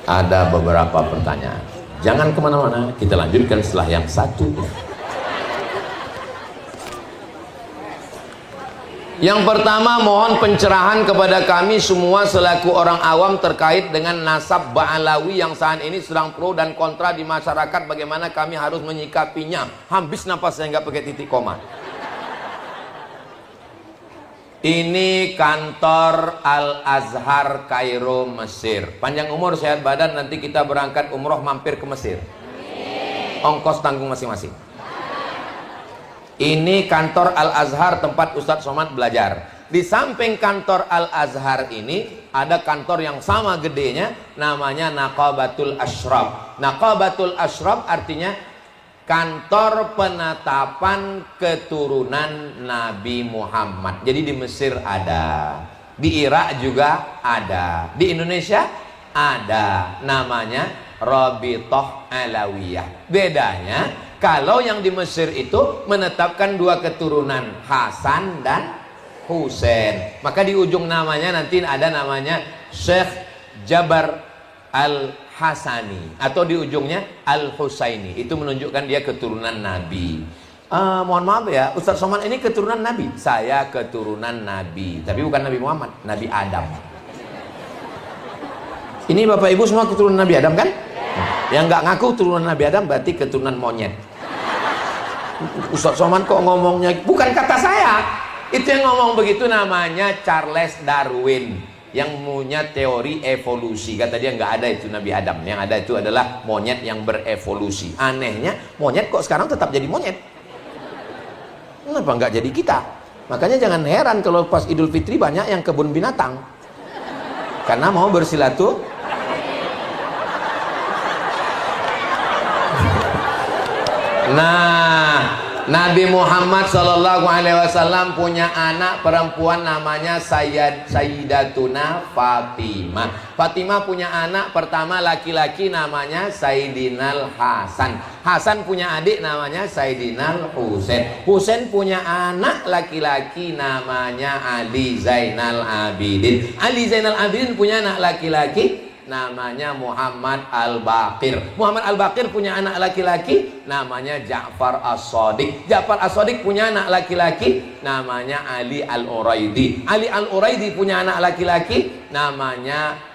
Ada beberapa pertanyaan. Jangan kemana-mana, kita lanjutkan setelah yang satu ini. Yang pertama, mohon pencerahan kepada kami semua selaku orang awam terkait dengan nasab Ba'alawi yang saat ini sedang pro dan kontra di masyarakat. Bagaimana kami harus menyikapinya? Habis napas saya nggak pakai titik koma. Ini kantor Al-Azhar Kairo, Mesir. Panjang umur, sehat badan, nanti kita berangkat umroh mampir ke Mesir. Ongkos tanggung masing-masing. Ini kantor Al-Azhar tempat Ustadz Somad belajar. Di samping kantor Al-Azhar ini ada kantor yang sama gedenya, namanya Naqabatul Ashraf. Naqabatul Ashraf artinya kantor penetapan keturunan Nabi Muhammad. Jadi di Mesir ada, di Irak juga ada, di Indonesia ada, namanya Rabithah Alawiyah. Bedanya, kalau yang di Mesir itu menetapkan dua keturunan, Hasan dan Husain, maka di ujung namanya nanti ada namanya Syekh Jabar Al-Hasani, atau di ujungnya Al-Husaini. Itu menunjukkan dia keturunan Nabi. Mohon maaf ya, Ustadz Somad ini keturunan Nabi. Saya keturunan Nabi, tapi bukan Nabi Muhammad, Nabi Adam. Ini Bapak Ibu semua keturunan Nabi Adam kan? Yang nggak ngaku keturunan Nabi Adam berarti keturunan monyet. Ustadz Somad kok ngomongnya, bukan kata saya, itu yang ngomong begitu namanya Charles Darwin, yang punya teori evolusi. Kata dia nggak ada itu Nabi Adam, yang ada itu adalah monyet yang berevolusi. Anehnya monyet kok sekarang tetap jadi monyet, kenapa nggak jadi kita? Makanya jangan heran kalau pas Idul Fitri banyak yang kebun binatang, karena mau bersilaturahmi. Nah, Nabi Muhammad SAW punya anak perempuan namanya Sayyidatuna Fatimah. Fatimah punya anak pertama laki-laki namanya Sayyidinal Hasan. Hasan punya adik namanya Sayyidinal Husain. Husain punya anak laki-laki namanya Ali Zainal Abidin. Ali Zainal Abidin punya anak laki-laki namanya Muhammad Al-Baqir. Muhammad Al-Baqir punya anak laki-laki namanya Ja'far As-Shadiq. Ja'far As-Shadiq punya anak laki-laki namanya Ali Al-Uraidi. Ali Al-Uraidi punya anak laki-laki namanya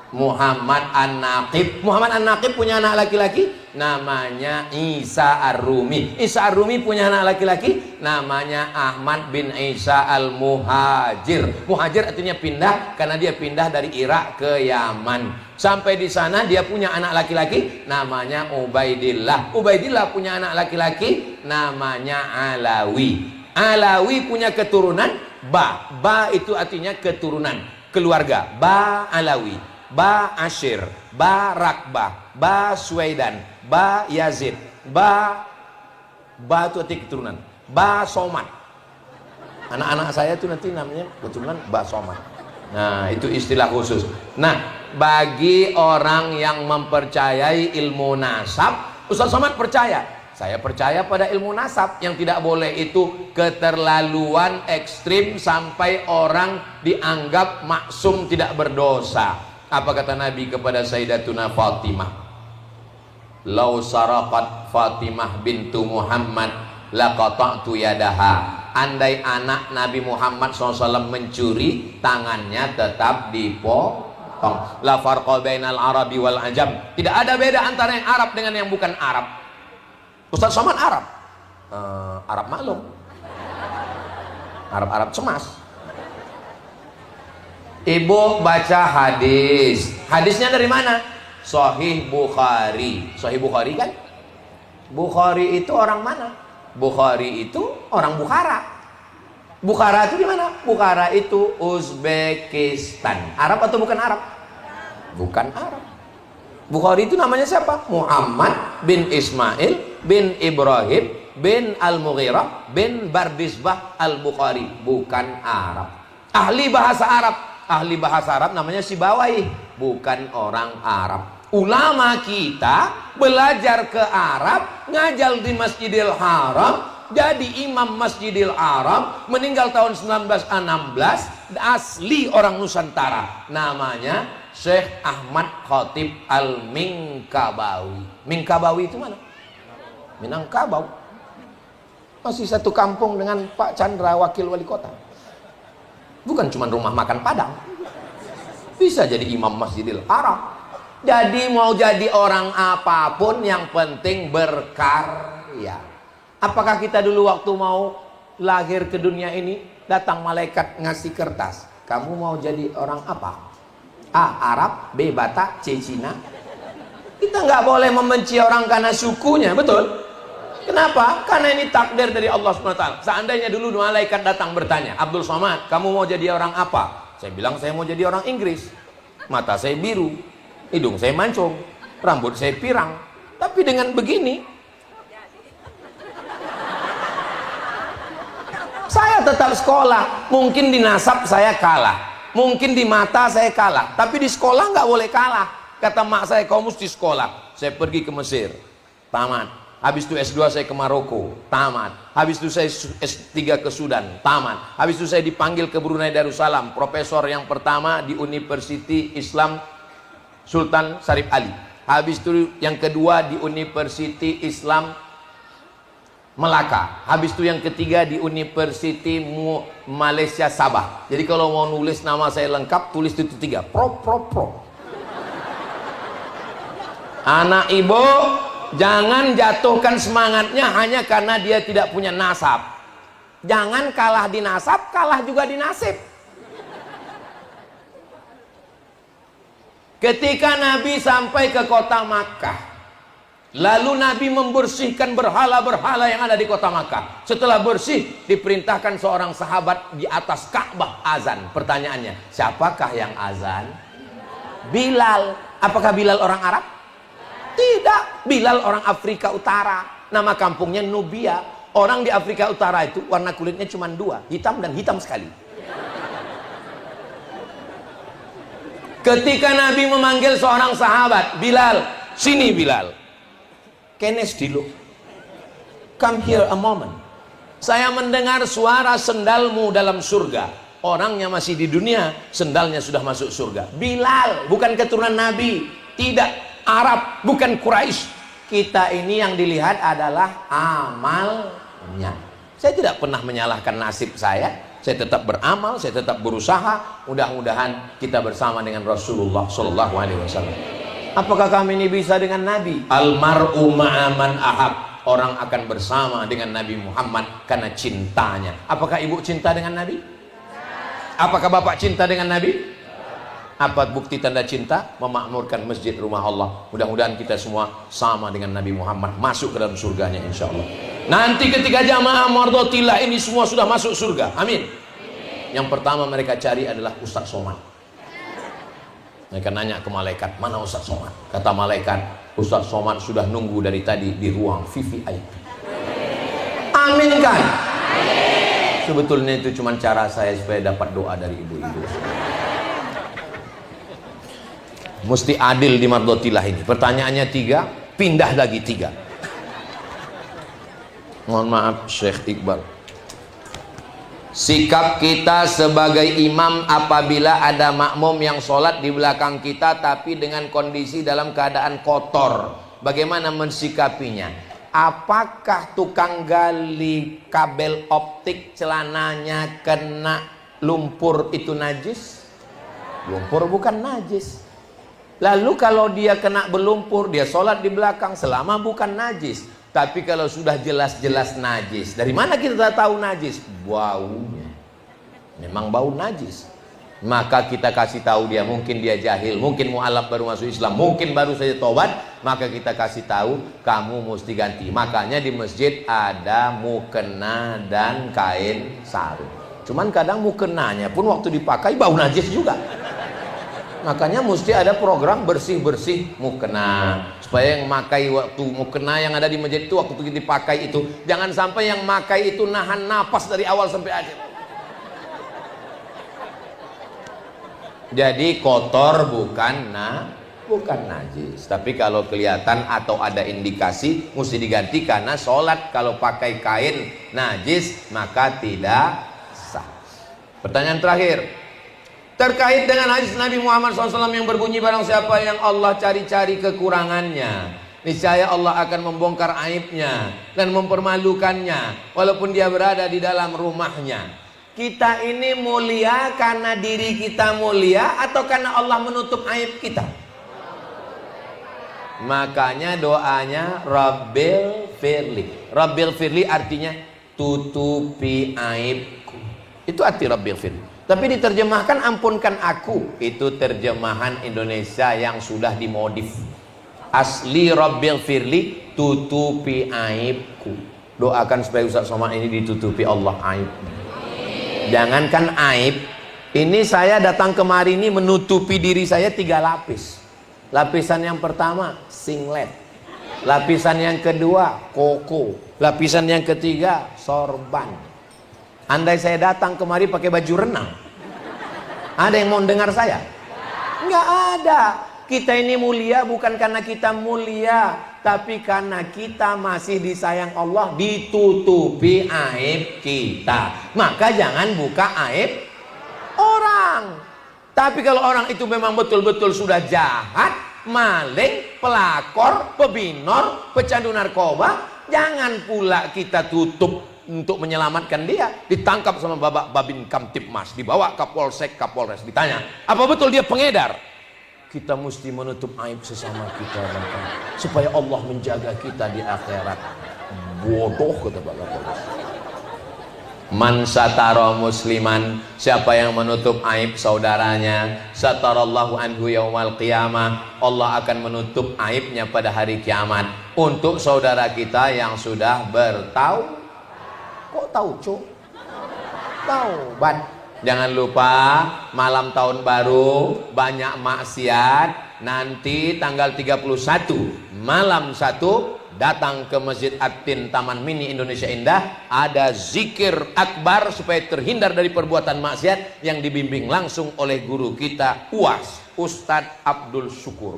Muhammad An-Naqib. Muhammad An-Naqib punya anak laki-laki namanya Isa Ar-Rumi. Isa Ar-Rumi punya anak laki-laki namanya Ahmad bin Isa Al-Muhajir. Muhajir artinya pindah, karena dia pindah dari Irak ke Yaman. Sampai di sana dia punya anak laki-laki namanya Ubaidillah. Ubaidillah punya anak laki-laki namanya Alawi. Alawi punya keturunan Ba. Ba itu artinya keturunan, keluarga. Ba Alawi, Ba Ashir, Ba Rakbah, Ba Suwaidan, Ba Yazid, Ba itu arti keturunan, Ba Somad. Anak-anak saya itu nanti namanya keturunan Ba Somad. Nah, itu istilah khusus. Nah, bagi orang yang mempercayai ilmu nasab, Ustadz Somad percaya. Saya percaya pada ilmu nasab. Yang tidak boleh itu keterlaluan ekstrim sampai orang dianggap maksum tidak berdosa. Apa kata Nabi kepada Sayyidatuna Fatimah? Lau saraqat Fatimah bintu Muhammad laqata'tu yadaha. Andai anak Nabi Muhammad SAW mencuri, tangannya tetap dipotong. La farqa bainal arabi wal ajam. Tidak ada beda antara yang Arab dengan yang bukan Arab. Ustadz Somad Arab, Arab maklum, Arab cemas. Ibu baca hadis. Hadisnya dari mana? Sahih Bukhari. Sahih Bukhari kan? Bukhari itu orang mana? Bukhari itu orang Bukhara. Bukhara itu di mana? Bukhara itu Uzbekistan. Arab atau bukan Arab? Bukan Arab. Bukhari itu namanya siapa? Muhammad bin Ismail bin Ibrahim bin Al-Mughirah bin Bardisbah Al-Bukhari. Bukan Arab. Ahli bahasa Arab. Ahli bahasa Arab namanya Sibawai, bukan orang Arab. Ulama kita belajar ke Arab, ngajar di Masjidil Haram, jadi imam Masjidil Haram, meninggal tahun 1916, asli orang Nusantara, namanya Syekh Ahmad Khatib Al-Minkabawi. Minkabawi itu mana? Minangkabau. Masih satu kampung dengan Pak Chandra, wakil wali kota. Bukan cuma rumah makan Padang, bisa jadi imam Masjidil Haram. Jadi mau jadi orang apapun, yang penting berkarya. Apakah kita dulu waktu mau lahir ke dunia ini, datang malaikat ngasih kertas, kamu mau jadi orang apa? A. Arab, B. Batak, C. Cina. Kita nggak boleh membenci orang karena sukunya, betul? Kenapa? Karena ini takdir dari Allah SWT. Seandainya dulu malaikat datang bertanya, Abdul Somad, kamu mau jadi orang apa? Saya bilang saya mau jadi orang Inggris. Mata saya biru, hidung saya mancung, rambut saya pirang. Tapi dengan begini, saya tetap sekolah. Mungkin di nasab saya kalah, mungkin di mata saya kalah, tapi di sekolah nggak boleh kalah. Kata mak saya, kau mesti sekolah. Saya pergi ke Mesir, tamat. Habis itu S2 saya ke Maroko, tamat. Habis itu saya S3 ke Sudan, tamat. Habis itu saya dipanggil ke Brunei Darussalam, profesor yang pertama di University Islam Sultan Syarif Ali. Habis itu yang kedua di University Islam Melaka. Habis itu yang ketiga di University Malaysia Sabah. Jadi kalau mau nulis nama saya lengkap, tulis itu 3. Pro. Anak ibu, jangan jatuhkan semangatnya hanya karena dia tidak punya nasab. Jangan kalah di nasab, kalah juga di nasib. Ketika Nabi sampai ke kota Makkah, lalu Nabi membersihkan berhala-berhala yang ada di kota Makkah. Setelah bersih, diperintahkan seorang sahabat di atas Ka'bah azan. Pertanyaannya, siapakah yang azan? Bilal. Apakah Bilal orang Arab? Tidak, Bilal orang Afrika Utara. Nama kampungnya Nubia. Orang di Afrika Utara itu warna kulitnya cuma 2, hitam dan hitam sekali. Ketika Nabi memanggil seorang sahabat, Bilal, sini Bilal. Kenes dulu. Come here a moment. Saya mendengar suara sendalmu dalam surga. Orangnya masih di dunia, sendalnya sudah masuk surga. Bilal, bukan keturunan Nabi. Tidak. Arab, bukan Quraisy. Kita ini yang dilihat adalah amalnya. Saya tidak pernah menyalahkan nasib saya. Saya tetap beramal, saya tetap berusaha. Mudah-mudahan kita bersama dengan Rasulullah SAW. Apakah kami ini bisa dengan Nabi? Almar'u ma'aman ahab. Orang akan bersama dengan Nabi Muhammad karena cintanya. Apakah ibu cinta dengan Nabi? Apakah bapak cinta dengan Nabi? Apa bukti tanda cinta? Memakmurkan masjid rumah Allah. Mudah-mudahan kita semua sama dengan Nabi Muhammad, masuk ke dalam surganya insya Allah. Nanti ketika jamaah mardotillah ini semua sudah masuk surga, amin. Yang pertama mereka cari adalah Ustaz Somad. Mereka nanya ke malaikat, mana Ustaz Somad? Kata malaikat, Ustaz Somad sudah nunggu dari tadi di ruang VVIP. Amin kan? Sebetulnya itu cuma cara saya supaya dapat doa dari ibu-ibu. Mesti adil di mardotillah ini. Pertanyaannya 3, pindah lagi 3. Mohon maaf Syekh Iqbal. Sikap kita sebagai imam apabila ada makmum yang sholat di belakang kita tapi dengan kondisi dalam keadaan kotor, bagaimana mensikapinya? Apakah tukang gali kabel optik celananya kena lumpur itu najis? Lumpur bukan najis. Lalu kalau dia kena berlumpur, dia sholat di belakang selama bukan najis. Tapi kalau sudah jelas-jelas najis, dari mana kita tahu najis? Baunya. Memang bau najis. Maka kita kasih tahu dia, mungkin dia jahil, mungkin mu'alaf baru masuk Islam, mungkin baru saja tobat, maka kita kasih tahu, kamu mesti ganti. Makanya di masjid ada mukena dan kain sarung. Cuman kadang mukenanya pun waktu dipakai bau najis juga. Makanya mesti ada program bersih-bersih mukena, supaya yang makai waktu mukena yang ada di masjid itu waktu itu dipakai itu, jangan sampai yang makai itu nahan napas dari awal sampai akhir. Jadi kotor bukan bukan najis. Tapi kalau kelihatan atau ada indikasi, mesti diganti, karena sholat kalau pakai kain najis maka tidak sah. Pertanyaan terakhir terkait dengan hadis Nabi Muhammad SAW yang berbunyi, barang siapa yang Allah cari-cari kekurangannya, niscaya Allah akan membongkar aibnya dan mempermalukannya walaupun dia berada di dalam rumahnya. Kita ini mulia karena diri kita mulia atau karena Allah menutup aib kita? Makanya doanya Rabbil Firli. Rabbil Firli artinya tutupi aibku. Itu arti Rabbil Firli. Tapi diterjemahkan ampunkan aku. Itu terjemahan Indonesia yang sudah dimodif. Asli Rabbil Firli, tutupi aibku. Doakan supaya Ustaz Somad ini ditutupi Allah aibnya. Jangankan aib, ini saya datang kemari ini menutupi diri saya 3 lapis. Lapisan yang pertama singlet, lapisan yang kedua koko, lapisan yang ketiga sorban. Andai saya datang kemari pakai baju renang, ada yang mau dengar saya? Nggak ada. Kita ini mulia bukan karena kita mulia, tapi karena kita masih disayang Allah, ditutupi aib kita. Maka jangan buka aib orang. Tapi kalau orang itu memang betul-betul sudah jahat, maling, pelakor, pebinor, pecandu narkoba, jangan pula kita tutup untuk menyelamatkan dia. Ditangkap sama Babin Kamtipmas, dibawa ke Polsek, Kapolres, ditanya, apa betul dia pengedar? Kita mesti menutup aib sesama kita, supaya Allah menjaga kita di akhirat. Bodoh, kata Pak Kapolres. Man satara musliman, siapa yang menutup aib saudaranya, satarallahu anhu yaumal qiyamah, Allah akan menutup aibnya pada hari kiamat. Untuk saudara kita yang sudah bertaubat. Kok tahu, Cuk? Taubat. Jangan lupa malam tahun baru banyak maksiat. Nanti tanggal 31 malam 1 datang ke Masjid At-Tin Taman Mini Indonesia Indah. Ada zikir akbar supaya terhindar dari perbuatan maksiat yang dibimbing langsung oleh guru kita UAS, Ustadz Abdul Syukur.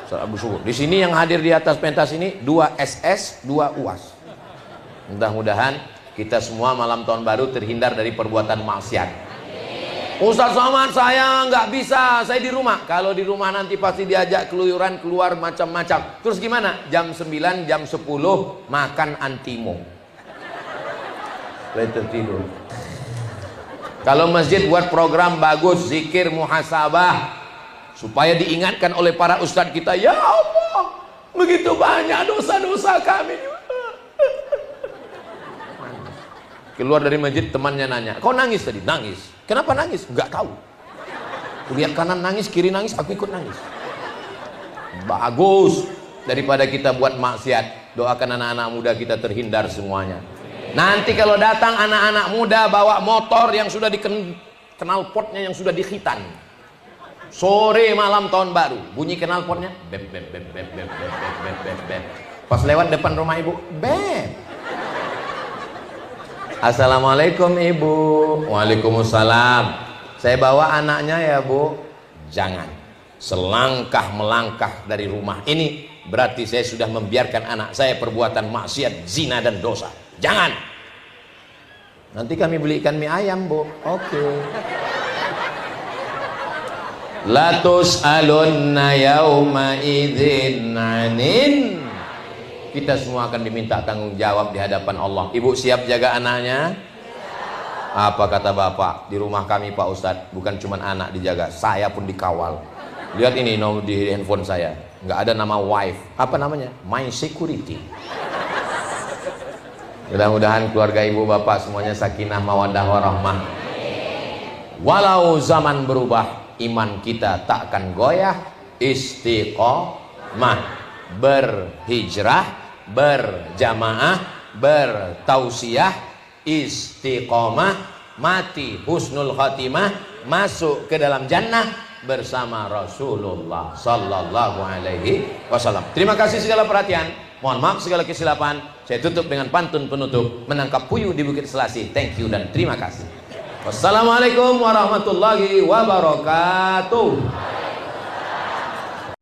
Ustadz Abdul Syukur. Di sini yang hadir di atas pentas ini 2 SS, 2 UAS. Mudah-mudahan kita semua malam tahun baru terhindar dari perbuatan maksiat. Ustaz Somad, saya nggak bisa, saya di rumah. Kalau di rumah nanti pasti diajak keluyuran, keluar macam-macam. Terus gimana? Jam 9, jam 10 makan antimo. Lalu tertidur. Kalau masjid buat program bagus, zikir muhasabah, supaya diingatkan oleh para ustadz kita, ya Allah, begitu banyak dosa-dosa kami. Keluar dari masjid, temannya nanya, kau nangis tadi? Nangis. Kenapa nangis? Nggak tahu. Lihat kanan nangis, kiri nangis, aku ikut nangis. Bagus. Daripada kita buat maksiat, doakan anak-anak muda kita terhindar semuanya. Nanti kalau datang anak-anak muda bawa motor yang sudah dikenal potnya, yang sudah dikhitan. Sore malam tahun baru, bunyi kenal potnya, beb beb beb beb beb beb beb beb beb. Pas lewat depan rumah ibu, beb. Assalamualaikum ibu. Waalaikumsalam. Saya bawa anaknya ya bu. Jangan. Selangkah melangkah dari rumah ini berarti saya sudah membiarkan anak saya perbuatan maksiat, zina dan dosa. Jangan. Nanti kami belikan mie ayam bu. Oke. La tus'alunna yauma idzin 'anin. Kita semua akan diminta tanggung jawab di hadapan Allah. Ibu siap jaga anaknya? Apa kata bapak? Di rumah kami Pak Ustadz, bukan cuma anak dijaga, saya pun dikawal. Lihat ini nomor di handphone saya, nggak ada nama wife. Apa namanya? My Security. Mudah-mudahan keluarga ibu bapak semuanya sakinah mawaddah warahmah. Walau zaman berubah, iman kita tak akan goyah. Istiqomah, berhijrah, berjamaah, bertausiah, istiqomah, mati husnul khatimah, masuk ke dalam jannah bersama Rasulullah sallallahu alaihi wasallam. Terima kasih segala perhatian. Mohon maaf segala kesilapan. Saya tutup dengan pantun penutup, menangkap puyuh di Bukit Selasi. Thank you dan terima kasih. Wassalamualaikum warahmatullahi wabarakatuh.